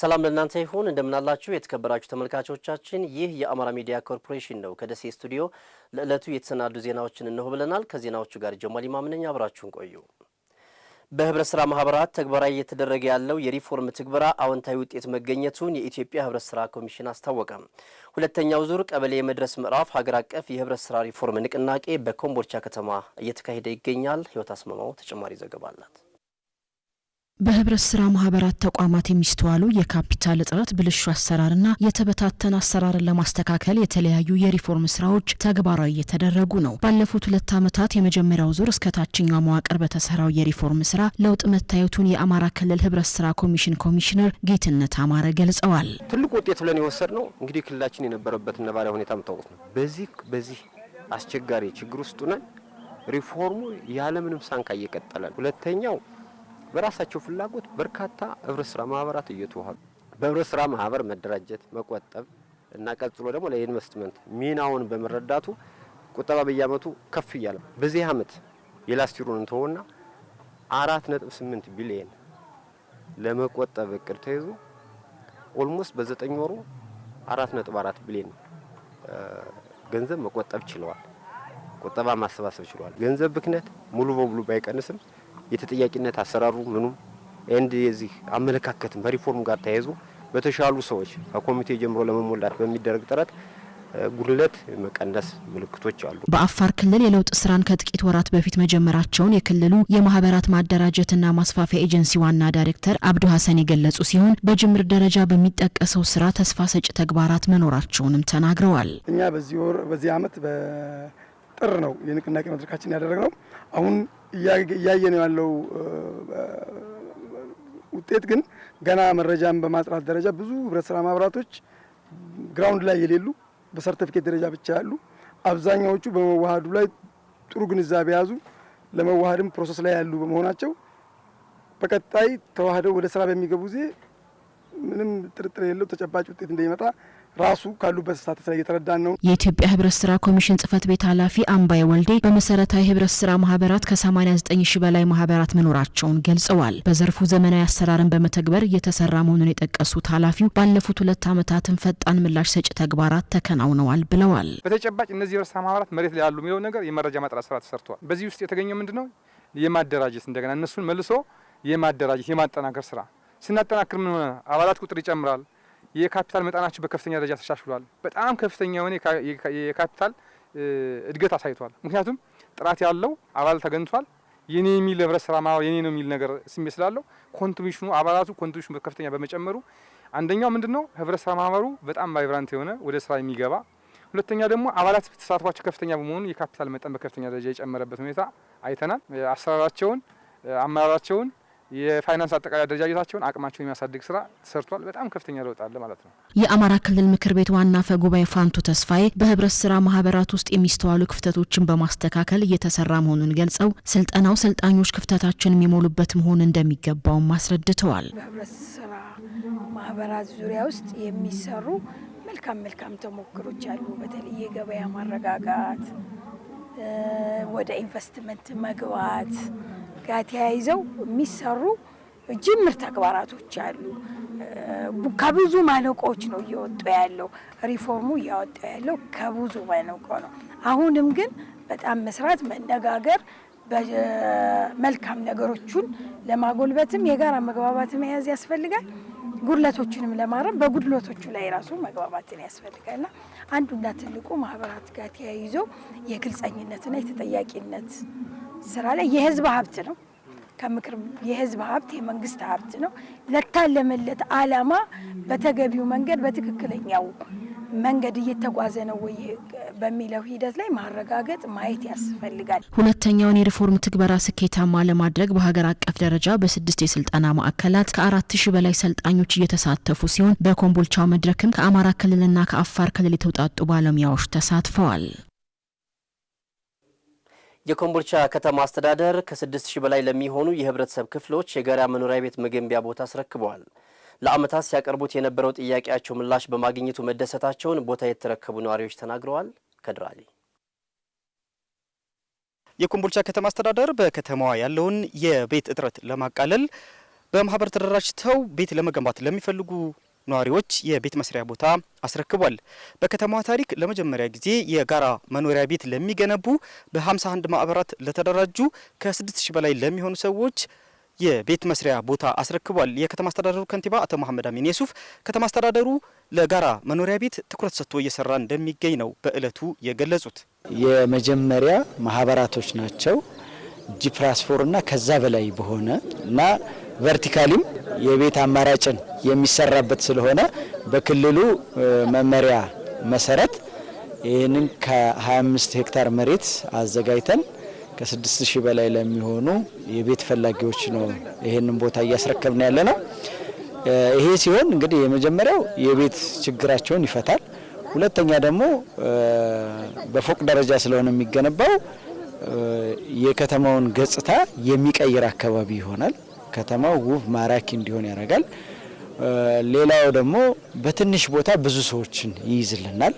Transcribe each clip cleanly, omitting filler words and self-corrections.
ሰላም ለእናንተ ይሁን እንደምናላችሁ የተከበራችሁ ተመልካቾቻችን ይህ የአማራ ሚዲያ ኮርፖሬሽን ነው ከደሴ ስቱዲዮ ለዕለቱ የተሰናዱ ዜናዎችን እንሆ ብለናል ከዜናዎቹ ጋር ጀማል ኢማም ነኝ አብራችሁን ቆዩ በህብረት ስራ ማህበራት ተግባራዊ እየተደረገ ያለው የሪፎርም ትግበራ አዎንታዊ ውጤት መገኘቱን የኢትዮጵያ ህብረት ስራ ኮሚሽን አስታወቀ ሁለተኛው ዙር ቀበሌ የመድረስ ምዕራፍ ሀገር አቀፍ የህብረት ስራ ሪፎርም ንቅናቄ በኮምቦልቻ ከተማ እየተካሄደ ይገኛል ህይወት አስመማው ተጨማሪ ዘገባ አላት በህብረት ስራ ማህበራት ተቋማት የሚስተዋሉ የካፒታል እጥረት ብልሹ አሰራርና የተበታተነ አሰራርን ለማስተካከል የተለያዩ የሪፎርም ስራዎች ተግባራዊ እየተደረጉ ነው። ባለፉት 2 ዓመታት የመጀመሪያው ዙር እስከ ታችኛው መዋቅር በተሰራው የሪፎርም ስራ ለውጥ መታየቱን የአማራ ክልል ህብረት ስራ ኮሚሽን ኮሚሽነር ጌትነት አማረ ገልጸዋል። ትልቁ ውጤት ብለን የወሰድነው እንግዲህ ክልላችን የነበረበት ነባራዊ ሁኔታ መታወቅ ነው። በዚህ አስቸጋሪ ችግር ውስጥ ነን ሪፎርሙ ያለምንም ሳንካ እየቀጠለ ነው። ሁለተኛው በራሳቸው ፍላጎት በርካታ ህብረት ስራ ማህበራት እየተዋሃዱ በህብረት ስራ ማህበር መደራጀት መቆጠብ እና ቀጥሎ ደግሞ ለኢንቨስትመንት ሚናውን በመረዳቱ ቁጠባ በየአመቱ ከፍ ይያለ በዚህ አመት የላስቲሩን እንተውና 4.8 ቢሊዮን ለመቆጠብ እቅድ ተይዞ ኦልሞስት በ9 ወሩ 4.4 ቢሊዮን ገንዘብ መቆጠብ ችለዋል። ቁጠባ ማሰባሰብ ችለዋል። ገንዘብ ብክነት ሙሉ በሙሉ ባይቀንስም የተጠያቂነት አሰራሩ ምኑም እንደ የዚህ አመለካከት በሪፎርም ጋር ተያይዞ በተሻሉ ሰዎች ከኮሚቴ ጀምሮ ለመሞላት በሚደረግ ጥረት ጉድለት መቀነስ ምልክቶች አሉ። በአፋር ክልል የለውጥ ስራን ከጥቂት ወራት በፊት መጀመራቸውን የክልሉ የማህበራት ማደራጀትና ማስፋፊያ ኤጀንሲ ዋና ዳይሬክተር አብዱ ሐሰን የገለጹ ሲሆን በጅምር ደረጃ በሚጠቀሰው ስራ ተስፋ ሰጪ ተግባራት መኖራቸውንም ተናግረዋል። እኛ በዚህ አመት በጥር ነው የንቅናቄ መድረካችን ያደረግነው። አሁን እያየነው ያለው ውጤት ግን ገና መረጃን በማጥራት ደረጃ ብዙ ህብረት ስራ ማህበራቶች ግራውንድ ላይ የሌሉ በሰርቲፊኬት ደረጃ ብቻ ያሉ አብዛኛዎቹ በመዋሃዱ ላይ ጥሩ ግንዛቤ ያዙ ለመዋሃድም ፕሮሰስ ላይ ያሉ በመሆናቸው በቀጣይ ተዋህደው ወደ ስራ በሚገቡ ጊዜ ምንም ጥርጥር የለው ተጨባጭ ውጤት እንደሚመጣ ራሱ ካሉበት ስታተስ ላይ እየተረዳን ነው። የኢትዮጵያ ህብረት ስራ ኮሚሽን ጽህፈት ቤት ኃላፊ አምባይ ወልዴ በመሰረታዊ ህብረት ስራ ማህበራት ከ89 ሺህ በላይ ማህበራት መኖራቸውን ገልጸዋል። በዘርፉ ዘመናዊ አሰራርን በመተግበር እየተሰራ መሆኑን የጠቀሱት ኃላፊው ባለፉት 2 ዓመታትን ፈጣን ምላሽ ሰጪ ተግባራት ተከናውነዋል ብለዋል። በተጨባጭ እነዚህ ህብረት ስራ ማህበራት መሬት ላይ ያሉ የሚለው ነገር የመረጃ ማጥራት ስራ ተሰርቷል። በዚህ ውስጥ የተገኘው ምንድነው የማደራጀት እንደገና እነሱን መልሶ የማደራጀት የማጠናከር ስራ ስናጠናክር ምን ሆነ አባላት ቁጥር ይጨምራል። የካፒታል መጠናቸው በከፍተኛ ደረጃ ተሻሽሏል። በጣም ከፍተኛ የሆነ የካፒታል እድገት አሳይቷል። ምክንያቱም ጥራት ያለው አባል ተገኝቷል። የኔ የሚል ህብረት ስራ ማህበር የኔ ነው የሚል ነገር ስሜት ስላለው ኮንትሪቢዩሽኑ አባላቱ ኮንትሪቢዩሽኑ በከፍተኛ በመጨመሩ አንደኛው ምንድነው ህብረት ስራ ማህበሩ በጣም ቫይብራንት የሆነ ወደ ስራ የሚገባ ሁለተኛ ደግሞ አባላት ተሳትፏቸው ከፍተኛ በመሆኑ የካፒታል መጠን በከፍተኛ ደረጃ የጨመረበት ሁኔታ አይተናል። አሰራራቸውን አመራራቸውን የፋይናንስ አጠቃላይ አደረጃጀታቸውን አቅማቸውን የሚያሳድግ ስራ ተሰርቷል። በጣም ከፍተኛ ለውጥ አለ ማለት ነው። የአማራ ክልል ምክር ቤት ዋና አፈ ጉባኤ ፋንቱ ተስፋዬ በህብረት ስራ ማህበራት ውስጥ የሚስተዋሉ ክፍተቶችን በማስተካከል እየተሰራ መሆኑን ገልጸው ስልጠናው ሰልጣኞች ክፍተታቸውን የሚሞሉበት መሆን እንደሚገባው አስረድተዋል። በህብረት ስራ ማህበራት ዙሪያ ውስጥ የሚሰሩ መልካም ተሞክሮች አሉ። በተለይ የገበያ ማረጋጋት ወደ ኢንቨስትመንት መግባት ጋር ተያይዘው የሚሰሩ ጅምር ተግባራቶች አሉ። ከብዙ ማነቆች ነው እየወጡ ያለው ሪፎርሙ እያወጣ ያለው ከብዙ ማነቆ ነው። አሁንም ግን በጣም መስራት መነጋገር በመልካም ነገሮቹን ለማጎልበትም የጋራ መግባባት መያዝ ያስፈልጋል። ጉድለቶችንም ለማረም በጉድለቶቹ ላይ ራሱ መግባባትን ያስፈልጋልና አንዱና ትልቁ ማህበራት ጋር ተያይዞ የግልጸኝነትና የተጠያቂነት ስራ ላይ የህዝብ ሀብት ነው ከምክር የህዝብ ሀብት የመንግስት ሀብት ነው ለታለመለት አላማ በተገቢው መንገድ በትክክለኛው መንገድ እየተጓዘ ነው ወይ በሚለው ሂደት ላይ ማረጋገጥ ማየት ያስፈልጋል። ሁለተኛውን የሪፎርም ትግበራ ስኬታማ ለማድረግ በሀገር አቀፍ ደረጃ በ6 የስልጠና ማዕከላት ከ4000 በላይ ሰልጣኞች እየተሳተፉ ሲሆን በኮምቦልቻው መድረክም ከአማራ ክልልና ከአፋር ክልል የተውጣጡ ባለሙያዎች ተሳትፈዋል። የኮምቦልቻ ከተማ አስተዳደር ከ6000 በላይ ለሚሆኑ የህብረተሰብ ክፍሎች የጋራ መኖሪያ ቤት መገንቢያ ቦታ አስረክበዋል። ለአመታት ሲያቀርቡት የነበረው ጥያቄያቸው ምላሽ በማግኘቱ መደሰታቸውን ቦታ የተረከቡ ነዋሪዎች ተናግረዋል። ከድራሊ የኮምቦልቻ ከተማ አስተዳደር በከተማዋ ያለውን የቤት እጥረት ለማቃለል በማህበር ተደራጅተው ቤት ለመገንባት ለሚፈልጉ ነዋሪዎች የቤት መስሪያ ቦታ አስረክቧል። በከተማዋ ታሪክ ለመጀመሪያ ጊዜ የጋራ መኖሪያ ቤት ለሚገነቡ በ51 ማህበራት ለተደራጁ ከ6000 በላይ ለሚሆኑ ሰዎች የቤት መስሪያ ቦታ አስረክቧል። የከተማ አስተዳደሩ ከንቲባ አቶ መሐመድ አሚን የሱፍ ከተማ አስተዳደሩ ለጋራ መኖሪያ ቤት ትኩረት ሰጥቶ እየሰራ እንደሚገኝ ነው በእለቱ የገለጹት። የመጀመሪያ ማህበራቶች ናቸው ጂ+4 እና ከዛ በላይ በሆነ እና ቨርቲካሊም የቤት አማራጭን የሚሰራበት ስለሆነ በክልሉ መመሪያ መሰረት ይህንን ከ25 ሄክታር መሬት አዘጋጅተን ከ6000 በላይ ለሚሆኑ የቤት ፈላጊዎች ነው ይህንን ቦታ እያስረከብን ያለ ነው። ይሄ ሲሆን እንግዲህ የመጀመሪያው የቤት ችግራቸውን ይፈታል። ሁለተኛ ደግሞ በፎቅ ደረጃ ስለሆነ የሚገነባው የከተማውን ገጽታ የሚቀይር አካባቢ ይሆናል። ከተማው ውብ ማራኪ እንዲሆን ያደርጋል። ሌላው ደግሞ በትንሽ ቦታ ብዙ ሰዎችን ይይዝልናል።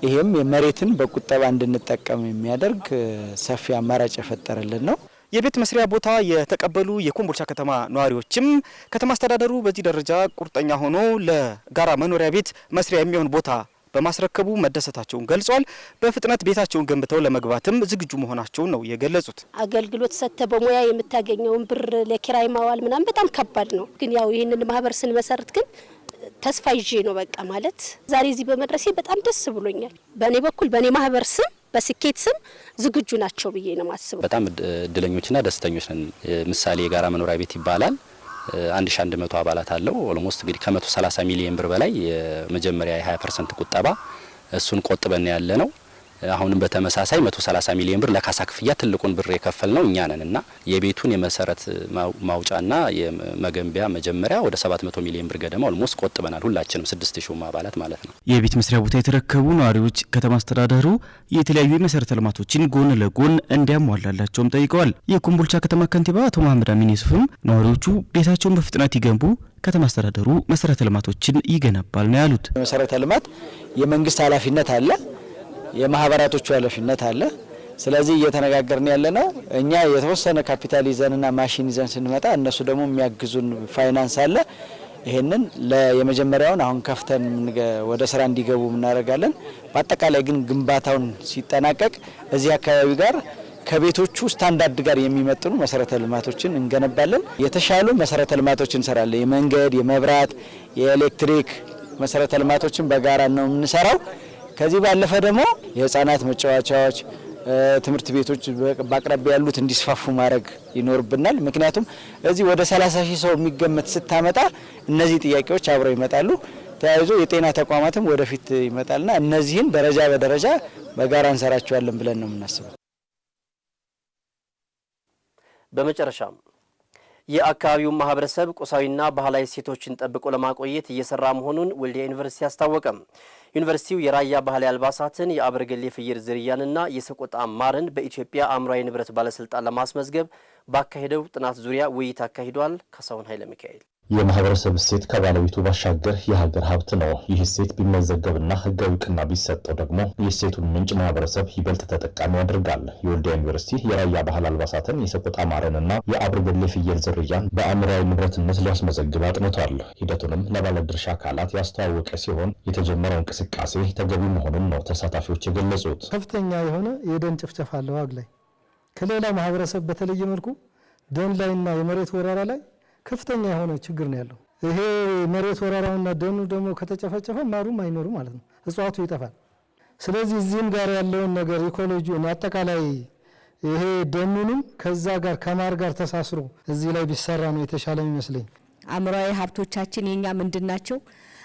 ይሄም የመሬትን በቁጠባ እንድንጠቀም የሚያደርግ ሰፊ አማራጭ የፈጠረልን ነው። የቤት መስሪያ ቦታ የተቀበሉ የኮምቦልቻ ከተማ ነዋሪዎችም ከተማ አስተዳደሩ በዚህ ደረጃ ቁርጠኛ ሆኖ ለጋራ መኖሪያ ቤት መስሪያ የሚሆን ቦታ በማስረከቡ መደሰታቸውን ገልጿል። በፍጥነት ቤታቸውን ገንብተው ለመግባትም ዝግጁ መሆናቸውን ነው የገለጹት። አገልግሎት ሰጥተ በሙያ የምታገኘውን ብር ለኪራይ ማዋል ምናምን በጣም ከባድ ነው። ግን ያው ይህንን ማህበር ስንመሰርት ግን ተስፋ ይዤ ነው በቃ ማለት ዛሬ እዚህ በመድረሴ በጣም ደስ ብሎኛል። በእኔ በኩል በእኔ ማህበር ስም በስኬት ስም ዝግጁ ናቸው ብዬ ነው ማስበው። በጣም እድለኞችና ደስተኞች ነን። ምሳሌ የጋራ መኖሪያ ቤት ይባላል። 1100 አባላት አለው። ኦልሞስት እንግዲህ ከ130 ሚሊዮን ብር በላይ የመጀመሪያ የ20% ቁጠባ እሱን ቆጥበን ያለ ነው። አሁንም በተመሳሳይ 130 ሚሊዮን ብር ለካሳ ክፍያ ትልቁን ብር የከፈል ነው እኛ ነን እና የቤቱን የመሰረት ማውጫና የመገንቢያ መጀመሪያ ወደ 700 ሚሊዮን ብር ገደማ ኦልሞስት ቆጥበናል። ሁላችንም 6000 አባላት ማለት ነው። የቤት መስሪያ ቦታ የተረከቡ ነዋሪዎች ከተማ አስተዳደሩ የተለያዩ የመሰረተ ልማቶችን ጎን ለጎን እንዲያሟላላቸውም ጠይቀዋል። የኮምቦልቻ ከተማ ከንቲባ አቶ መሐመድ አሚን የሱፍም ነዋሪዎቹ ቤታቸውን በፍጥነት ይገንቡ፣ ከተማ አስተዳደሩ መሰረተ ልማቶችን ይገነባል ነው ያሉት። መሰረተ ልማት የመንግስት ኃላፊነት አለ፣ የማህበራቶቹ ኃላፊነት አለ። ስለዚህ እየተነጋገርን ያለ ነው። እኛ የተወሰነ ካፒታል ይዘንና ማሽን ይዘን ስንመጣ እነሱ ደግሞ የሚያግዙን ፋይናንስ አለ። ይሄንን የመጀመሪያውን አሁን ከፍተን ወደ ስራ እንዲገቡ እናደርጋለን። በአጠቃላይ ግን ግንባታውን ሲጠናቀቅ እዚህ አካባቢ ጋር ከቤቶቹ ስታንዳርድ ጋር የሚመጥኑ መሰረተ ልማቶችን እንገነባለን። የተሻሉ መሰረተ ልማቶችን እንሰራለን። የመንገድ፣ የመብራት፣ የኤሌክትሪክ መሰረተ ልማቶችን በጋራ ነው የምንሰራው። ከዚህ ባለፈ ደግሞ የህፃናት መጫወቻዎች፣ ትምህርት ቤቶች በአቅራቢያ ያሉት እንዲስፋፉ ማድረግ ይኖርብናል። ምክንያቱም እዚህ ወደ 30,000 ሰው የሚገመት ስታመጣ እነዚህ ጥያቄዎች አብረው ይመጣሉ። ተያይዞ የጤና ተቋማትም ወደፊት ይመጣልና እነዚህን ደረጃ በደረጃ በጋራ እንሰራቸዋለን ብለን ነው የምናስበው። በመጨረሻም የአካባቢው ማህበረሰብ ቁሳዊና ባህላዊ እሴቶችን ጠብቆ ለማቆየት እየሰራ መሆኑን ወልዲያ ዩኒቨርሲቲ አስታወቀም። ዩኒቨርሲቲው የራያ ባህላዊ አልባሳትን፣ የአበርገሌ ፍየል ዝርያንና የሰቆጣ ማርን በኢትዮጵያ አእምሯዊ ንብረት ባለስልጣን ለማስመዝገብ ባካሄደው ጥናት ዙሪያ ውይይት አካሂዷል። ካሳሁን ኃይለ ሚካኤል የማህበረሰብ እሴት ከባለቤቱ ባሻገር የሀገር ሀብት ነው። ይህ እሴት ቢመዘገብና ህጋዊ እውቅና ቢሰጠው ደግሞ የእሴቱን ምንጭ ማህበረሰብ ይበልጥ ተጠቃሚ ያደርጋል። የወልዲያ ዩኒቨርሲቲ የራያ ባህል አልባሳትን፣ የሰቆጣ ማርንና የአበርገሌ ፍየል ዝርያን በአእምሯዊ ንብረትነት ሊያስመዘግብ አጥንቷል። ሂደቱንም ለባለድርሻ አካላት ያስተዋወቀ ሲሆን የተጀመረው እንቅስቃሴ ተገቢ መሆኑን ነው ተሳታፊዎች የገለጹት። ከፍተኛ የሆነ የደን ጭፍጨፋ አለ ዋግ ላይ። ከሌላ ማህበረሰብ በተለየ መልኩ ደን ላይና የመሬት ወረራ ላይ ከፍተኛ የሆነ ችግር ነው ያለው። ይሄ መሬት ወረራውና ደኑ ደግሞ ከተጨፈጨፈ ማሩም አይኖሩ ማለት ነው፣ እጽዋቱ ይጠፋል። ስለዚህ እዚህም ጋር ያለውን ነገር ኢኮሎጂውን አጠቃላይ ይሄ ደኑንም ከዛ ጋር ከማር ጋር ተሳስሮ እዚህ ላይ ቢሰራ ነው የተሻለ የሚመስለኝ። አእምሯዊ ሀብቶቻችን የኛ ምንድናቸው?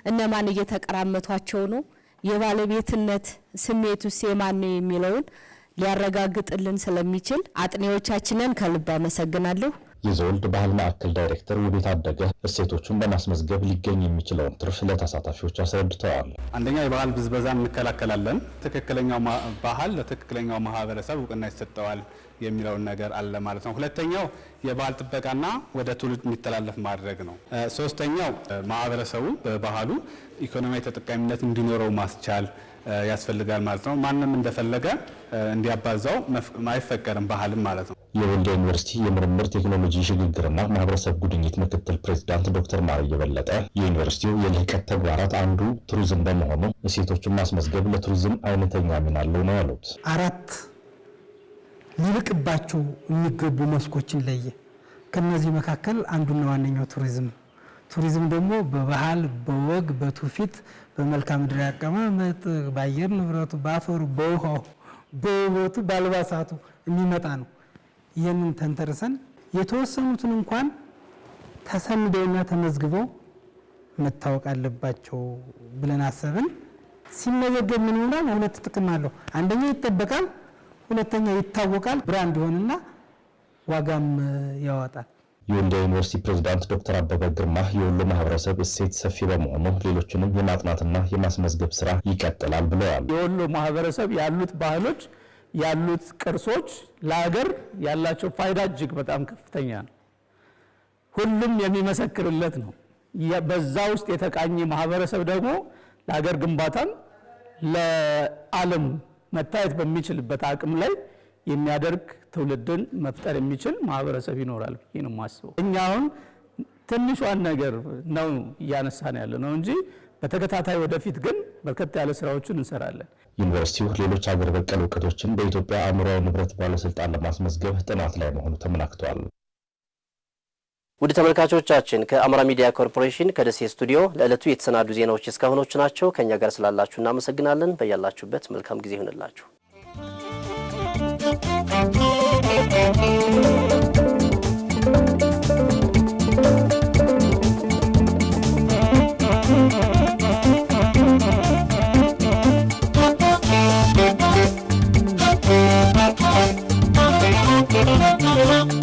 እነማን እየተቀራመቷቸው ነው? የባለቤትነት ስሜቱስ የማን ነው የሚለውን ሊያረጋግጥልን ስለሚችል አጥኔዎቻችንን ከልብ አመሰግናለሁ። የዘወልድ ባህል ማዕከል ዳይሬክተር ውቤት አደገ እሴቶቹን በማስመዝገብ ሊገኝ የሚችለውን ትርፍ ለተሳታፊዎች አስረድተዋል። አንደኛ የባህል ብዝበዛን እንከላከላለን። ትክክለኛው ባህል ለትክክለኛው ማህበረሰብ እውቅና ይሰጠዋል የሚለውን ነገር አለ ማለት ነው። ሁለተኛው የባህል ጥበቃና ወደ ትውልድ እንዲተላለፍ ማድረግ ነው። ሶስተኛው ማህበረሰቡ በባህሉ ኢኮኖሚያዊ ተጠቃሚነት እንዲኖረው ማስቻል ያስፈልጋል ማለት ነው። ማንም እንደፈለገ እንዲያባዛው አይፈቀድም ባህልም ማለት ነው። የወልዲያ ዩኒቨርሲቲ የምርምር ቴክኖሎጂ ሽግግርና ማህበረሰብ ጉድኝት ምክትል ፕሬዝዳንት ዶክተር ማርየ በለጠ የዩኒቨርሲቲው የልህቀት ተግባራት አንዱ ቱሪዝም በመሆኑ እሴቶችን ማስመዝገብ ለቱሪዝም አይነተኛ ሚና አለው ነው ያሉት። 4 ሊልቅባቸው የሚገቡ መስኮችን ለየ። ከነዚህ መካከል አንዱና ዋነኛው ቱሪዝም ደግሞ በባህል በወግ በትውፊት በመልክዓ ምድር አቀማመጥ በአየር ንብረቱ በአፈሩ በውሃው በውበቱ በአልባሳቱ የሚመጣ ነው። ይህንን ተንተርሰን የተወሰኑትን እንኳን ተሰንደውና ተመዝግበው መታወቅ አለባቸው ብለን አሰብን። ሲመዘገብ ምን ይሆናል? 2 ጥቅም አለው። አንደኛ ይጠበቃል፣ ሁለተኛ ይታወቃል፣ ብራንድ ይሆንና ዋጋም ያወጣል። የወልዲያ ዩኒቨርሲቲ ፕሬዝዳንት ዶክተር አበበ ግርማ የወሎ ማህበረሰብ እሴት ሰፊ በመሆኑ ሌሎችንም የማጥናትና የማስመዝገብ ስራ ይቀጥላል ብለዋል። የወሎ ማህበረሰብ ያሉት ባህሎች ያሉት ቅርሶች ለሀገር ያላቸው ፋይዳ እጅግ በጣም ከፍተኛ ነው። ሁሉም የሚመሰክርለት ነው። በዛ ውስጥ የተቃኘ ማህበረሰብ ደግሞ ለሀገር ግንባታም ለዓለም መታየት በሚችልበት አቅም ላይ የሚያደርግ ትውልድን መፍጠር የሚችል ማህበረሰብ ይኖራል ብዬ ነው የማስበው። እኛ አሁን ትንሿን ነገር ነው እያነሳን ያለ ነው እንጂ በተከታታይ ወደፊት ግን በርከት ያለ ስራዎችን እንሰራለን። ዩኒቨርሲቲው ሌሎች ሀገር በቀል እውቀቶችን በኢትዮጵያ አእምሯዊ ንብረት ባለስልጣን ለማስመዝገብ ጥናት ላይ መሆኑ ተመላክቷል። ውድ ተመልካቾቻችን ከአማራ ሚዲያ ኮርፖሬሽን ከደሴ ስቱዲዮ ለዕለቱ የተሰናዱ ዜናዎች እስካሁኖቹ ናቸው። ከኛ ጋር ስላላችሁ እናመሰግናለን። በያላችሁበት መልካም ጊዜ ይሁንላችሁ። Thank you.